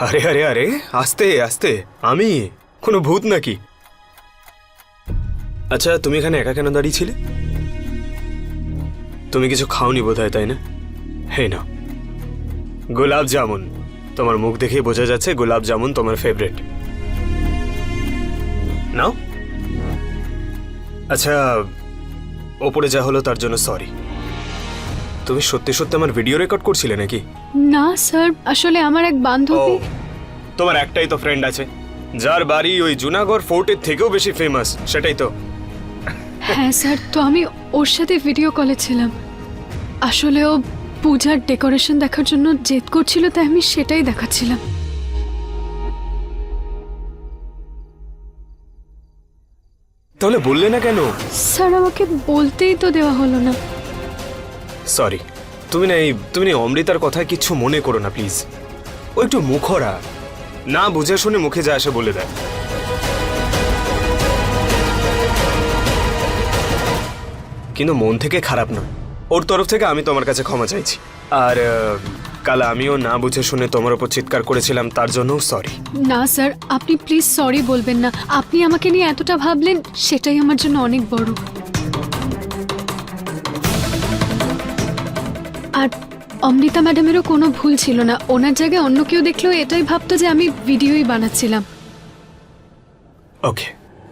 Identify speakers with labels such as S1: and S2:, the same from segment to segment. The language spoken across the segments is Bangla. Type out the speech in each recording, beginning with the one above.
S1: আরে আরে আরে আস্তে আস্তে, আমি কোনো ভূত নাকি? আচ্ছা, তুমি এখানে একা কেন দাঁড়িয়েছিলে? তুমি কিছু খাওনি বোধহয়, তাই না? হে না, গোলাপ জামুন। তোমার মুখ দেখে বোঝা যাচ্ছে গোলাপ জামুন তোমার ফেভারিট। নাও। আচ্ছা, ওপরে যা হলো তার জন্য সরি। তুমি সত্যি সত্যি আমার ভিডিও রেকর্ড করছিলে নাকি?
S2: না স্যার, আসলে আমার এক বান্ধবী।
S1: তোমার একটাই তো ফ্রেন্ড আছে, যার বাড়ি ওই জুনাগড় ফোর্টের থেকেও বেশি ফেমাস, সেটাই তো?
S2: হ্যাঁ স্যার, তো আমি ওর সাথে ভিডিও কলে ছিলাম। আসলে ও পূজার ডেকোরেশন দেখার জন্য জেদ করছিল, তাই আমি সেটাই দেখাচ্ছিলাম।
S1: তাহলে বললে না কেন?
S2: স্যার, আমাকে বলতেই তো দেওয়া হলো না।
S1: সরি। তুমি না অমৃতার কথায় কিচ্ছু মনে করো না প্লিজ। ও একটু মুখরা, না বুঝে শুনে মুখে যা আসে বলে দেয়। কিন্তু মন থেকে খারাপ নয়, ওর তরফ থেকে আমি তোমার কাছে ক্ষমা চাইছি। আর কাল আমিও না বুঝে শুনে তোমার উপর চিৎকার করেছিলাম, তার জন্যও সরি।
S2: না স্যার, আপনি প্লিজ সরি বলবেন না। আপনি আমাকে নিয়ে এতটা ভাবলেন, সেটাই আমার জন্য অনেক বড়। আর অমৃতা ম্যাডামেরও কোনো ভুল ছিল না। ওনার জায়গায় অন্য কেউ দেখলেও এটাই ভাবতো যে আমি ভিডিওই বানাচ্ছিলাম।
S1: ওকে,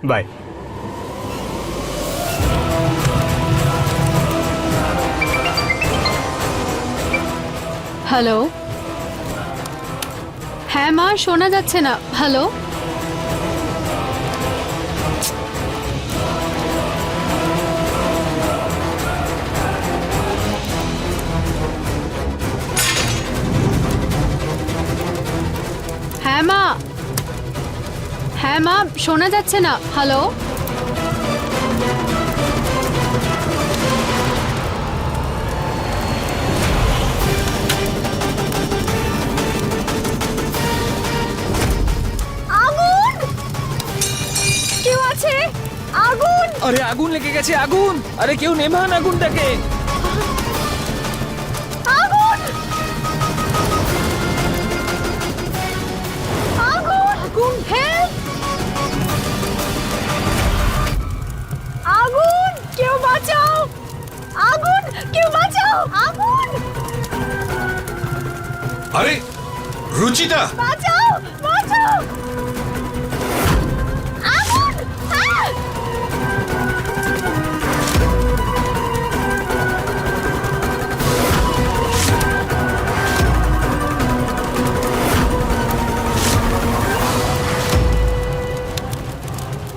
S1: বাই।
S2: হ্যালো। হ্যাঁ মা, শোনা যাচ্ছে না। হ্যালো। হ্যাঁ মা, হ্যাঁ মা, শোনা যাচ্ছে না। হ্যালো। আগুন! কেউ আছে? আগুন!
S3: আরে আগুন লেগে গেছে, আগুন! আরে কেউ নেভান আগুনটাকে।
S2: আগুন! আগুন! আগুন! হেল্প! আগুন! কেউ বাঁচাও! আগুন! কেউ বাঁচাও! আগুন!
S4: আরে রুচিতা,
S2: বাঁচাও! বাঁচাও! আগুন! আহ!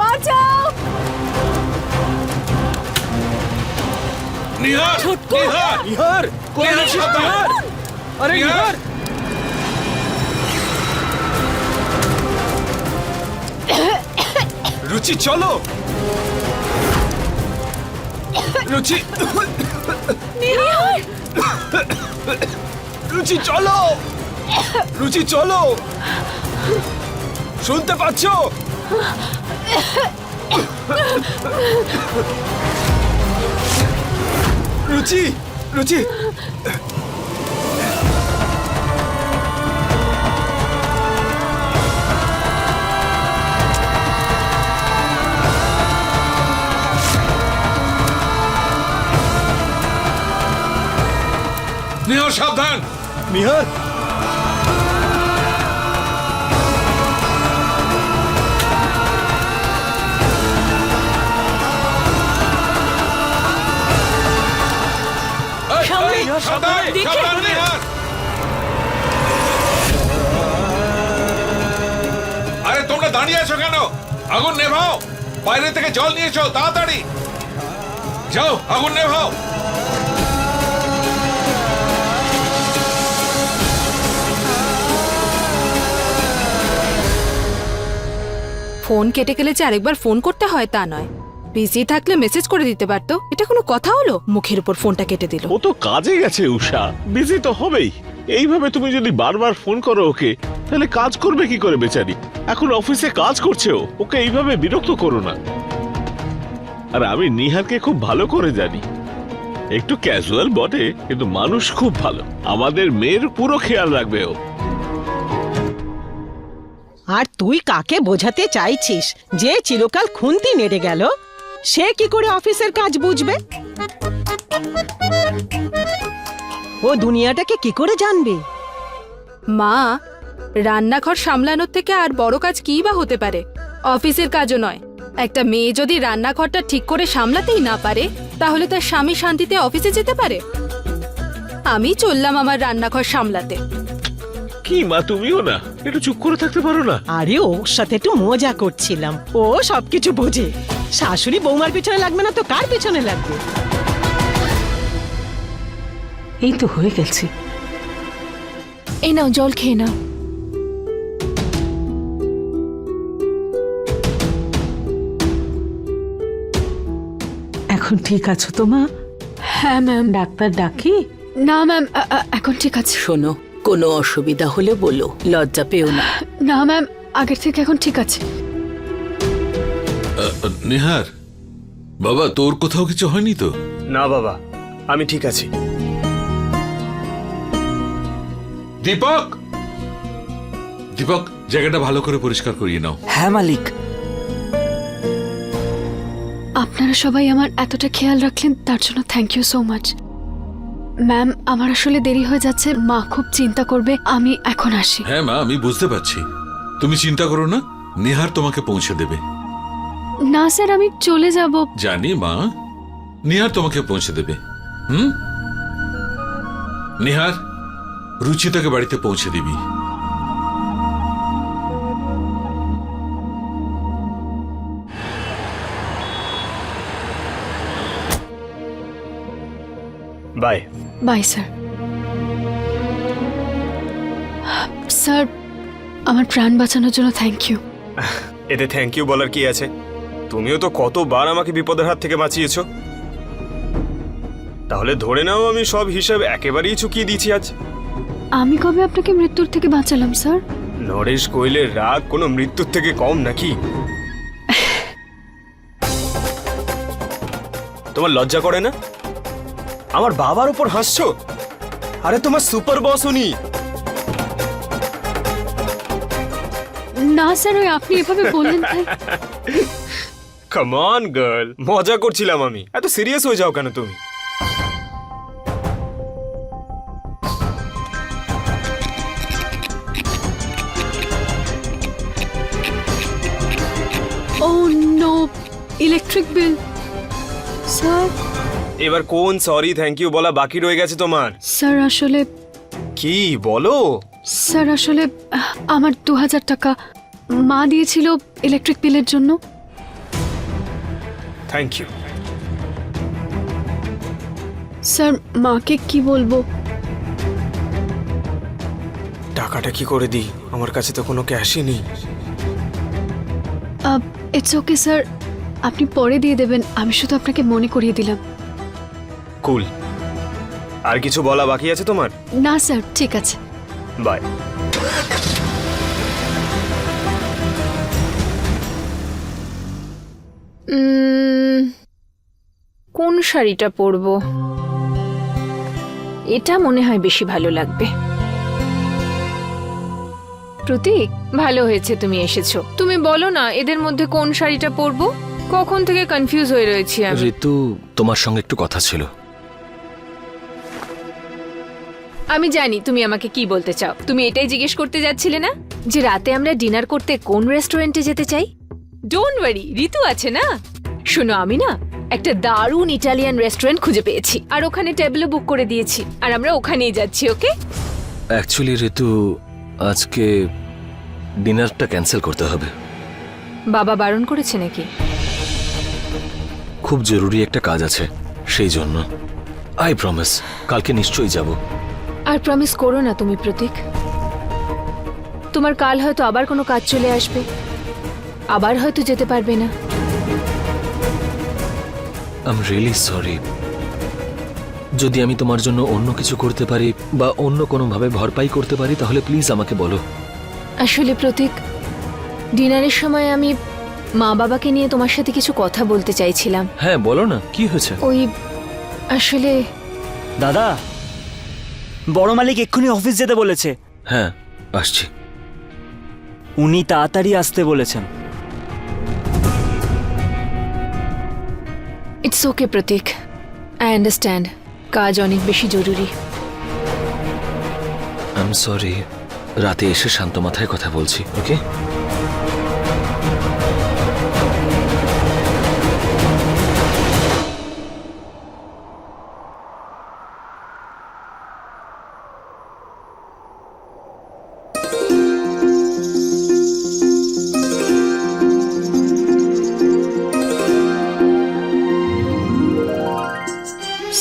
S2: বাঁচাও!
S4: নিহার, নিহার,
S3: নিহার, কই
S4: নিহার,
S3: আছিস
S4: সাবধান!
S3: নিহার? আরে নিহার!
S4: রুচি চলো। রুচি,
S2: নিহার!
S4: রুচি চলো। রুচি চলো, শুনতে পাচ্ছো? রুচি, রুচি, নিহার সাবধান।
S3: নিহার!
S4: এই,
S3: সামনে,
S4: এই,
S3: নিহার,
S4: সাবধান,
S3: সামনে, দেখে,
S4: সাবধান,
S3: দূরে।
S4: নিহার। আরে তোমরা দাঁড়িয়ে আছো কেন? আগুন নেভাও, বাইরে থেকে জল নিয়ে এসো তাড়াতাড়ি। যাও, আগুন নেভাও।
S5: ফোন কেটে গেলে যে আরেকবার ফোন করতে হয় তা নয়। বিজি থাকলে মেসেজ করে দিতে পারতো। এটা কোনো কথা হলো? মুখের উপর ফোনটা কেটে দিল।
S6: ও তো কাজে গেছে উষা, বিজি তো হবেই। এইভাবে তুমি যদি বারবার ফোন করো ওকে, তাহলে কাজ করবে কি করে বেচারি? এখন অফিসে কাজ করছে ও, ওকে এইভাবে বিরক্ত করো না। আর আমি নিহারকে খুব ভালো করে জানি, একটু ক্যাজুয়াল বটে কিন্তু মানুষ খুব ভালো। আমাদের মেয়ের পুরো খেয়াল রাখবে ও।
S7: আর তুই কাকে বোঝাতে চাইছিস যে চিরকাল খুন্তি নেড়ে গেল সে কি করে অফিসের কাজ বুঝবে? ও দুনিয়াটাকে কি করে জানবে?
S5: মা, রান্নাঘর সামলানোর থেকে আর বড় কাজ কী বা হতে পারে? অফিসের কাজও নয়। একটা মেয়ে যদি রান্নাঘরটা ঠিক করে সামলাতেই না পারে তাহলে তার স্বামী শান্তিতে অফিসে যেতে পারে? আমি চললাম আমার রান্নাঘর সামলাতে।
S6: কি মা, তুমিও না একটু চুপ করে থাকতে পারো না?
S7: আরে ওর সাথে একটু মজা করছিলাম, ও সবকিছু বোঝে। শাশুড়ি বৌমার পিছনে লাগবে না তো কার পিছনে লাগবে?
S8: এই তো হয়ে গেছে।
S2: এই নাও জল খেয়ে নাও।
S8: এখন ঠিক আছো তো মা?
S2: হ্যাঁ ম্যাম।
S8: ডাক্তার ডাকি?
S2: না ম্যাম, এখন ঠিক আছে।
S8: শোনো, কোনো অসুবিধা হলে বলো, লজ্জা পেও না।
S2: না ম্যাম, আগের থেকে এখন ঠিক আছে।
S4: নিহার বাবা, তোর কোথাও কিছু হয়নি তো?
S1: না বাবা, আমি ঠিক আছি।
S4: দীপক, দীপক, জায়গাটা ভালো করে পরিষ্কার করিয়ে নাও।
S3: হ্যাঁ মালিক।
S2: আপনারা সবাই আমার এতটা খেয়াল রাখলেন তার জন্য thank you so much. Ma'am, আমার আসলে দেরি হয়ে যাচ্ছে, মা খুব চিন্তা করবে, আমি এখন আসি।
S4: হ্যাঁ মা, আমি বুঝতে পারছি, তুমি চিন্তা করো না, নিহার তোমাকে পৌঁছে দেবে।
S2: না স্যার, আমি চলে যাব।
S4: জানি মা, নিহার তোমাকে পৌঁছে দেবে। নিহার, রুচিতাকে বাড়িতে পৌঁছে দিবি।
S1: বাই।
S2: By sir. স্যার, আমার প্রাণ বাঁচানোর জন্য থ্যাংক ইউ।
S1: এতে থ্যাংক ইউ বলার কি আছে? তুমিও তো কতবার আমাকে বিপদের হাত থেকে বাঁচিয়েছো। তাহলে ধরে নাও আমি সব হিসাব একেবারেই চুকিয়ে দিয়েছি আজ।
S2: আমি কবে আপনাকে মৃত্যুর থেকে বাঁচালাম স্যার?
S1: নরেশ কোয়েলের রাগ কোনো মৃত্যুর থেকে কম নাকি? তোমার লজ্জা করে না? আমার বাবার উপর হাসছো? আরে তোমার সুপার বস উনি।
S2: না স্যার, ওই আপনি এভাবে বললেন তাই।
S1: কাম অন গার্ল, মজা করছিলাম আমি। এত সিরিয়াস হয়ে যাও কেন তুমি?
S2: ও নো, ইলেকট্রিক বিল। স্যার।
S1: এবার কোন সরি থ্যাংক ইউ বলা বাকি রয়ে গেছে তোমার?
S2: স্যার আসলে,
S1: কি বলো?
S2: স্যার আসলে আমার 2000 টাকা মা দিয়েছিল ইলেকট্রিক বিলের জন্য।
S1: Thank you.
S2: স্যার, মাকে কি বলবো?
S1: টাকাটা কি করে দিই? আমার কাছে তো কোনো ক্যাশই নেই।
S2: ইটস ওকে স্যার, আপনি পরে দিয়ে দেবেন, আমি শুধু আপনাকে মনে করিয়ে দিলাম।
S1: কুল। আর কিছু বলা বাকি আছে তোমার?
S2: না স্যার, ঠিক আছে।
S1: বাই।
S5: কোন শাড়িটা পরবো? এটা মনে হয় বেশি ভালো লাগবে। প্রতীক, ভালো হয়েছে তুমি এসেছো। তুমি বলো না এদের মধ্যে কোন শাড়িটা পরবো? কখন থেকে কনফিউজ হয়ে রয়েছি আমি।
S9: ঋতু, তোমার সঙ্গে একটু কথা ছিল।
S5: আমি জানি তুমি আমাকে কি বলতে চাও। তুমি এটাই জিজ্ঞেস করতে যাচ্ছিলে না যে রাতে আমরা ডিনার করতে কোন রেস্টুরেন্টে যেতে চাই? ডোন্ট ওয়ারি, ঋতু আছে না। শোনো, আমি না একটা দারুণ ইটালিয়ান রেস্টুরেন্ট খুঁজে পেয়েছি, আর ওখানে টেবিলও বুক করে দিয়েছি, আর আমরা ওখানেই যাচ্ছি। ওকে?
S9: অ্যাকচুয়ালি ঋতু, আজকে ডিনারটা ক্যান্সেল করতে হবে।
S5: বাবা বারণ করেছে নাকি?
S9: খুব জরুরি একটা কাজ আছে, সেই জন্য। আই প্রমিস, কালকে নিশ্চয়ই যাব।
S5: আর প্রমিস করো না তুমি প্রতীক। তোমার কাল হয়তো আবার কোনো কাজ চলে আসবে, আবার হয়তো যেতে পারবে না।
S9: I am really sorry. যদি আমি তোমার জন্য অন্য কিছু করতে পারি বা অন্য কোনোভাবে ভরপাই করতে পারি তাহলে প্লিজ আমাকে বলো।
S5: আসলে প্রতীক, ডিনারের সময় আমি মা বাবাকে নিয়ে তোমার সাথে কিছু কথা বলতে চাইছিলাম।
S9: হ্যাঁ বলো না, কি হয়েছে?
S5: ওই আসলে
S3: দাদা, বড় মালিক এক্ষুনি অফিস যেতে বলেছে।
S9: হ্যাঁ, আসছি।
S10: উনি তাড়াতাড়ি আসতে বলেছেন।
S5: It's okay Prateek, I understand, কাজ অনেক বেশি জরুরি।
S9: আই এম সরি, রাতে এসে শান্ত মাথায় কথা বলছি, ওকে?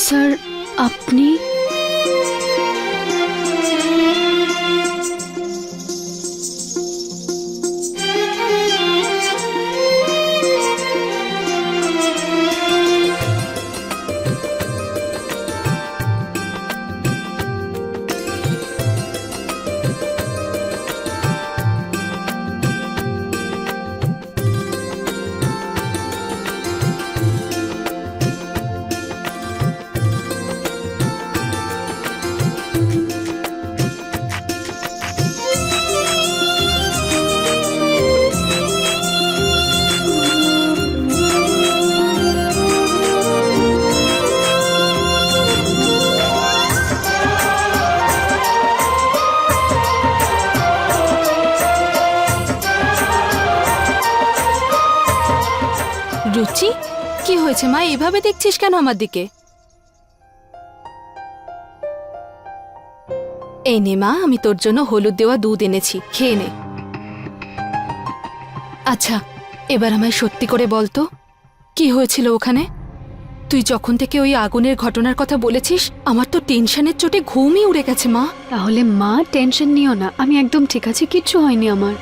S2: স্যার আপনি
S5: রুচি, কি হয়েছে মা? এভাবে দেখছিস কেন আমার দিকে? এই নে মা, আমি তোর জন্য হলুদ দেওয়া দুধ এনেছি, খেয়ে নে। আচ্ছা, এবার আমায় সত্যি করে বলতো কি হয়েছিল ওখানে? তুই যখন থেকে ওই আগুনের ঘটনার কথা বলেছিস, আমার তো টেনশনের চোটে ঘুমই উড়ে গেছে মা।
S2: তাহলে মা টেনশন নিও না, আমি একদম ঠিক আছি, কিচ্ছু হয়নি আমার।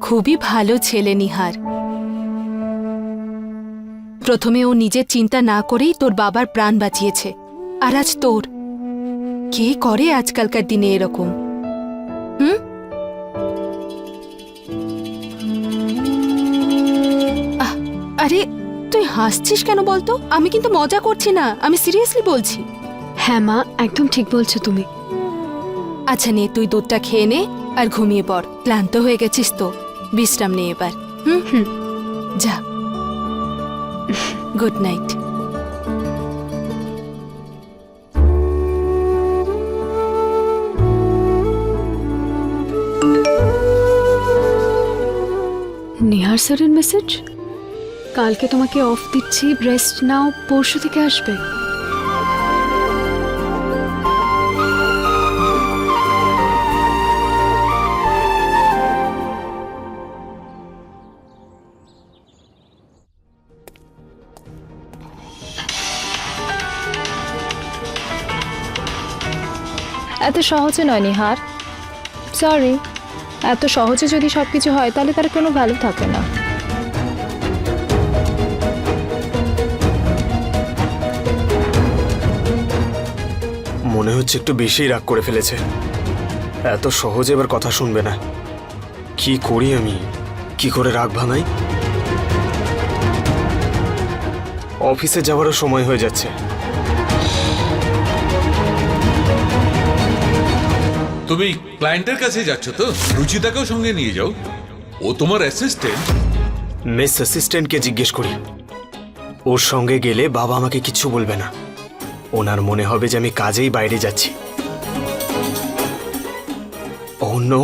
S5: খুবই ভালো ছেলে নিহার। প্রথমে ও নিজের চিন্তা না করেই তোর বাবার প্রাণ বাঁচিয়েছে, আর আজ তোর। কে করে আজকালকার দিনে এরকম? হুম? আরে তুই হাসছিস কেন বলতো? আমি কিন্তু মজা করছি না, আমি সিরিয়াসলি বলছি।
S2: হ্যাঁ মা, একদম ঠিক বলছো তুমি।
S5: আচ্ছা নে, তুই দুধটা খেয়ে নে আর ঘুমিয়ে পড়। ক্লান্ত হয়ে গেছিস তো, বিশ্রাম নে এবার। হুম হুম, যা, গুড নাইট।
S2: নিহার স্যারের মেসেজ, কালকে তোমাকে অফ দিচ্ছি, রেস্ট নাও, পরশু থেকে আসবে।
S11: এত সহজে নয় নিহার, সরি। এত সহজে যদি সবকিছু হয় তাহলে তার কোনো ভ্যালু থাকে না।
S1: মনে হচ্ছে একটু বেশি রাগ করে ফেলেছে। এত সহজে এবার কথা শুনবে না। কি করি আমি? কি করে রাগ ভাঙাই? অফিসে যাওয়ারও সময় হয়ে যাচ্ছে।
S4: তুমি ক্লায়েন্টের কাছে যাচ্ছ তো? রুচিতাকেও সঙ্গে নিয়ে যাও, ও তোমার অ্যাসিস্ট্যান্ট।
S1: মিস অ্যাসিস্ট্যান্টকে জিজ্ঞেস করি। ওর সঙ্গে গেলে বাবা আমাকে কিচ্ছু বলবে না। ওনার মনে হবে যে আমি কাজেই বাইরে যাচ্ছি। ওহ নো,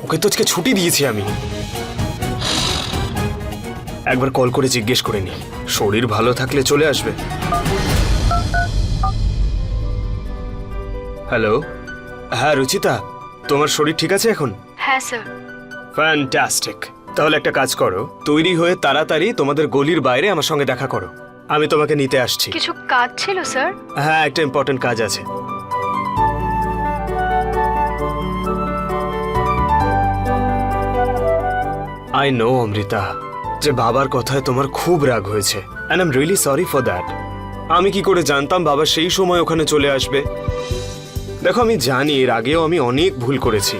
S1: ওকে তো আজকে ছুটি দিয়েছি আমি। একবার কল করে জিজ্ঞেস করে নি, শরীর ভালো থাকলে চলে আসবে। হ্যালো, হ্যাঁ রুচিতা, তোমার শরীর ঠিক আছে এখন?
S2: হ্যাঁ স্যার।
S1: ফ্যান্টাস্টিক। তাহলে একটা কাজ করো, তৈরি হয়ে তাড়াতাড়ি তোমাদের গলির বাইরে আমার সঙ্গে দেখা করো। আমি তোমাকে নিতে আসছি।
S2: কিছু কাজ ছিল স্যার?
S1: হ্যাঁ, একটা ইম্পর্টেন্ট কাজ আছে। আই নো অমৃতা, যে বাবার কথায় তোমার খুব রাগ হয়েছে, and I am really sorry for that. আমি কি করে জানতাম বাবা সেই সময় ওখানে চলে আসবে? দেখো, আমি জানি এর আগেও আমি অনেক ভুল করেছি,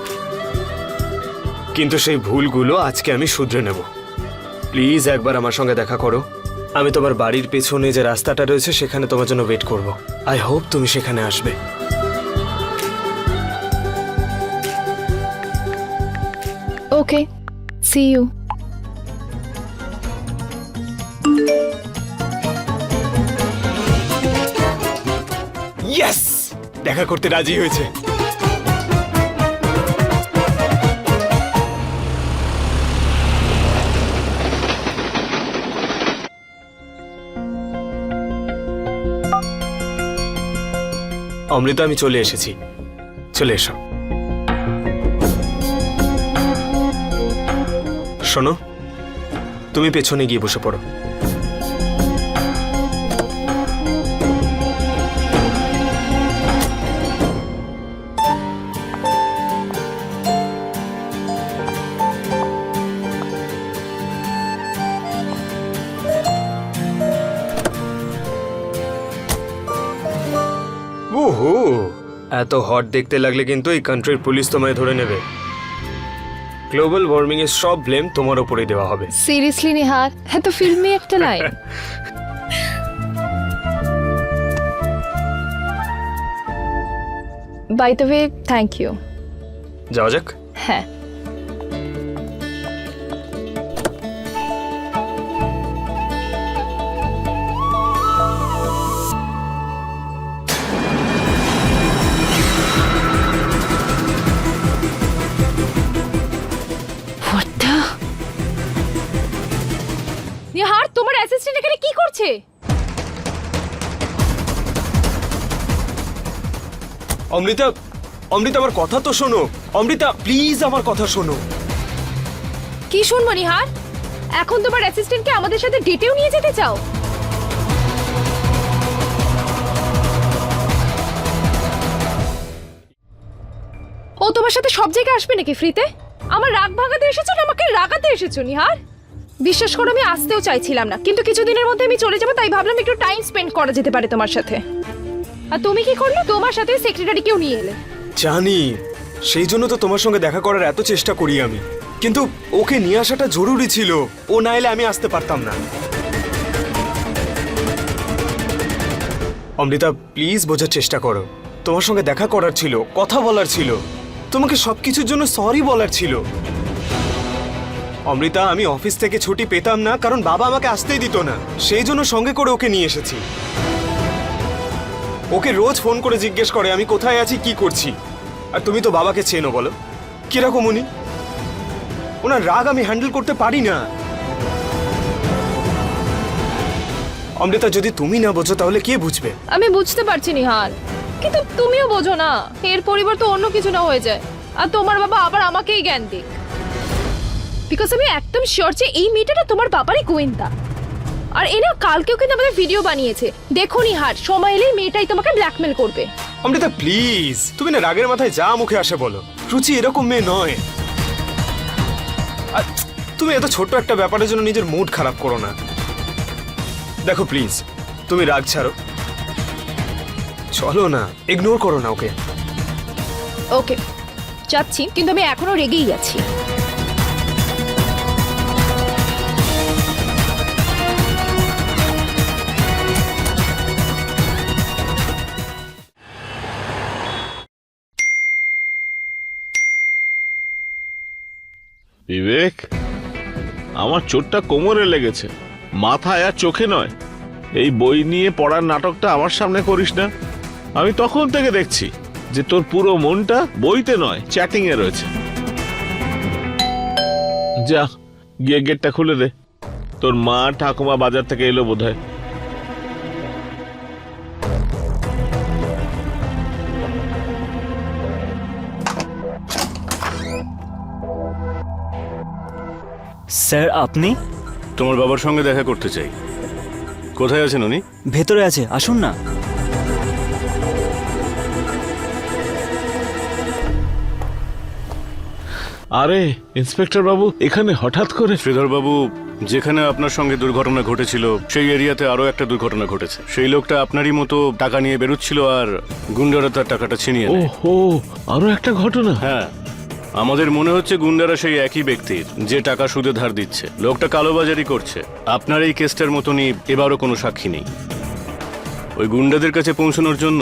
S1: কিন্তু সেই ভুলগুলো আজকে আমি শুধরে নেব। প্লিজ একবার আমার সঙ্গে দেখা করো। আমি তোমার বাড়ির পেছনে যে রাস্তাটা রয়েছে সেখানে তোমার জন্য ওয়েট করব। আই হোপ তুমি সেখানে আসবে।
S11: ওকে, সি ইউ।
S1: ইয়েস, দেখা করতে রাজি হয়েছে। অমৃতা, আমি চলে এসেছি, চলে এসো। শোনো, তুমি পেছনে গিয়ে বসে পড়ো। ওহো, এত হট দেখতে লাগলে কিন্তু এই কান্ট্রির পুলিশ তোমায় ধরে নেবে। গ্লোবাল ওয়ার্মিং এর সব ব্লেম তোমার উপরেই দেওয়া হবে।
S11: সিরিয়াসলি নিহার, এত ফিল্মি একটা line. By the way, thank you.
S1: যাওয়া যাক।
S11: হ্যাঁ। নিহার, তোমার অ্যাসিস্ট্যান্ট এখানে কি করছে?
S1: অমৃতা, অমৃতা আমার কথা তো শোনো। অমৃতা প্লিজ আমার কথা শোনো।
S11: কি শুনবো নিহার? এখন তোমার অ্যাসিস্ট্যান্টকে আমাদের সাথে ডেটেও নিয়ে যেতে চাও? ও তোমার সাথে সব জায়গায় আসবে নাকি ফ্রিতে? আমার রাগ ভাগাতে এসেছো না আমাকে রাগাতে এসেছো নিহার? বিশ্বাস করো, আমি আসতেও চাইছিলাম না, কিন্তু কিছুদিনের মধ্যে আমি চলে যাবো, তাই ভাবলাম একটু টাইম স্পেন্ড করা যেতে পারে তোমার সাথে। আর তুমি কি করলে? তোমার সাথে সেক্রেটারিকেও নিয়ে এলে।
S1: জানি, সেই জন্য তো তোমার সঙ্গে দেখা করার এত চেষ্টা করি আমি, কিন্তু ওকে নিয়ে আসাটা জরুরি ছিল। ও না এলে আমি আসতে পারতাম না। অমৃতা প্লিজ বোঝার চেষ্টা করো। তোমার সঙ্গে দেখা করার ছিল, কথা বলার ছিল, তোমাকে সবকিছুর জন্য সরি বলার ছিল। অমৃতা, আমি অফিস থেকে ছুটি পেতাম না কারণ বাবা আমাকে আসতেই দিত না, সেই জন্য সঙ্গে করে ওকে নিয়ে এসেছি। ওকে রোজ ফোন করে জিজ্ঞেস করে আমি কোথায় আছি, কি করছি। আর তুমি তো বাবাকে চেনো, বলো কিরকম উনি। ওনার রাগ আমি হ্যান্ডেল করতে পারি না। অমৃতা, যদি তুমি না বোঝো তাহলে কে বুঝবে?
S11: আমি বুঝতে পারছি নিহার, কিন্তু তুমিও বোঝো না। এর পরিবর্তে অন্য কিছু না হয়ে যায় আর তোমার বাবা আবার আমাকেই জ্ঞান দিক। বিকজ আমি একদম শিওর যে এই মেয়েটা না তোমার বাবারই গোয়েন্দা। আর এরা কালকেও কিন্তু আমাদের ভিডিও বানিয়েছে। দেখো নিহার, সময় এলেই মেয়েটাই তোমাকে ব্ল্যাকমেল করবে।
S1: অমৃতা প্লিজ, তুমি না রাগের মাথায় যা মুখে আসে বলো। রুচি এরকম মেয়ে নয়। আর তুমি এত ছোট্ট একটা ব্যাপারের জন্য নিজের মুড খারাপ করো না। দেখো প্লিজ, তুমি রাগ ছাড়ো, চলো না, ইগনোর করো না ওকে।
S11: ওকে, যাচ্ছি, কিন্তু আমি এখনো রেগেই আছি।
S6: বিবেক, আমার চোটটা কোমরে লেগেছে, মাথায় আর চোখে নয়। এই বই নিয়ে পড়ার নাটকটা আমার সামনে করিস না। আমি তখন থেকে দেখছি যে তোর পুরো মনটা বইতে নয়, চ্যাটিং এ রয়েছে। যা গিয়ে গেটটা খুলে দে। তোর মা ঠাকুমা বাজার থেকে এলো বোধহয়।
S10: স্যার, আপনি?
S12: তোমার বাবার সঙ্গে দেখা করতে চাই। কোথায় আছেন উনি?
S10: ভেতরে আছে, আসুন না।
S6: আরে ইন্সপেক্টর বাবু, এখানে হঠাৎ করে?
S12: শ্রীধর বাবু, যেখানে আপনার সঙ্গে দুর্ঘটনা ঘটেছিল সেই এরিয়াতে আরো একটা দুর্ঘটনা ঘটেছে। সেই লোকটা আপনারই মতো টাকা নিয়ে বেরোচ্ছিল আর গুন্ডারা তার টাকাটা ছিনিয়ে নেয়।
S6: ওহো, আরো একটা ঘটনা?
S12: হ্যাঁ, আমাদের মনে হচ্ছে গুন্ডারা সেই একই ব্যক্তির, যে টাকা সুদে ধার দিচ্ছে। লোকটা কালোবাজারি করছে। আপনার এই কেসটার মতনই এবারও কোনো সাক্ষী নেই। ওই গুন্ডাদের কাছে পৌঁছানোর জন্য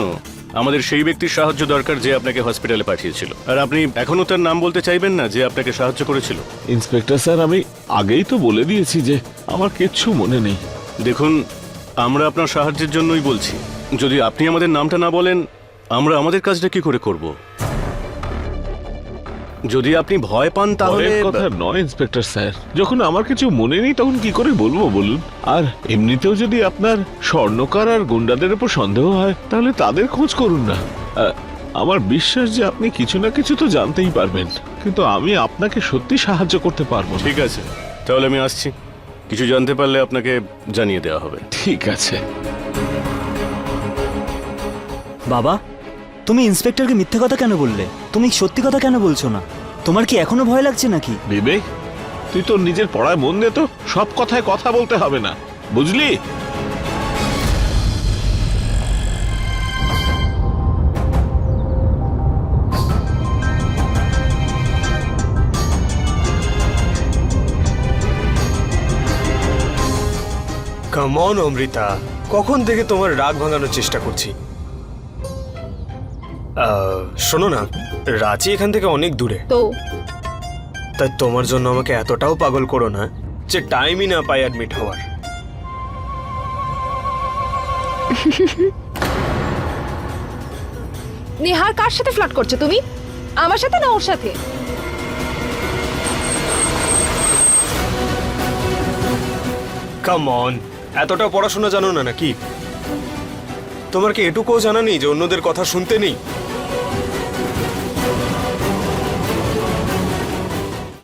S12: আমাদের সেই ব্যক্তির সাহায্য দরকার যে আপনাকে হসপিটালে পাঠিয়েছিল। আর আপনি এখনো তার নাম বলতে চাইবেন না যে আপনাকে সাহায্য করেছিল?
S6: ইন্সপেক্টর স্যার, আমি আগেই তো বলে দিয়েছি যে আমার কিচ্ছু মনে নেই।
S12: দেখুন, আমরা আপনার সাহায্যের জন্যই বলছি। যদি আপনি আমাদের নামটা না বলেন, আমরা আমাদের কাজটা কি করে করব? যদি আপনি ভয় পান তাহলে
S6: ভয়ের কথা নয় ইন্সপেক্টর স্যার, যখন আমার কিছু মনে নেই তখন কি করে বলবো বলুন? আর এমনিতেও যদি আপনার স্বর্ণকার আর গুন্ডাদের উপর সন্দেহ হয় তাহলে তাদের খোঁজ করুন না। আমার বিশ্বাস যে আপনি কিছু না কিছু তো জানতেই পারবেন, কিন্তু আমি আপনাকে সত্যি সাহায্য করতে পারবো না।
S12: ঠিক আছে, তাহলে আমি আসছি। কিছু জানতে পারলে আপনাকে জানিয়ে দেওয়া হবে।
S6: ঠিক আছে।
S10: বাবা, তুমি ইন্সপেক্টরকে মিথ্যে কথা কেন বললে? তুমি সত্যি কথা কেন বলছো না? তোমার কি এখনো ভয় লাগছে নাকি?
S6: বিবেক, তুই তোর নিজের পড়ায় মন দে তো, সব কথায় কথা বলতে হবে না, বুঝলি?
S1: কাম অন অমৃতা, কখন থেকে তোমার রাগ ভাঙানোর চেষ্টা করছি। শোনো না, রাঁচি এখান থেকে অনেক দূরে,
S11: তো
S1: তাই তোমার জন্য আমাকে এতটাও পাগল করো না যে টাইমই না পাই অ্যাডমিট হওয়ার।
S11: নেহার কার সাথে ফ্লার্ট করছো তুমি? আমার সাথে না ওর সাথে?
S1: কাম অন, এতটা পড়াশোনা জানো না নাকি? তোমার কি এটুকুও জানা নেই যে অন্যদের কথা শুনতে নেই?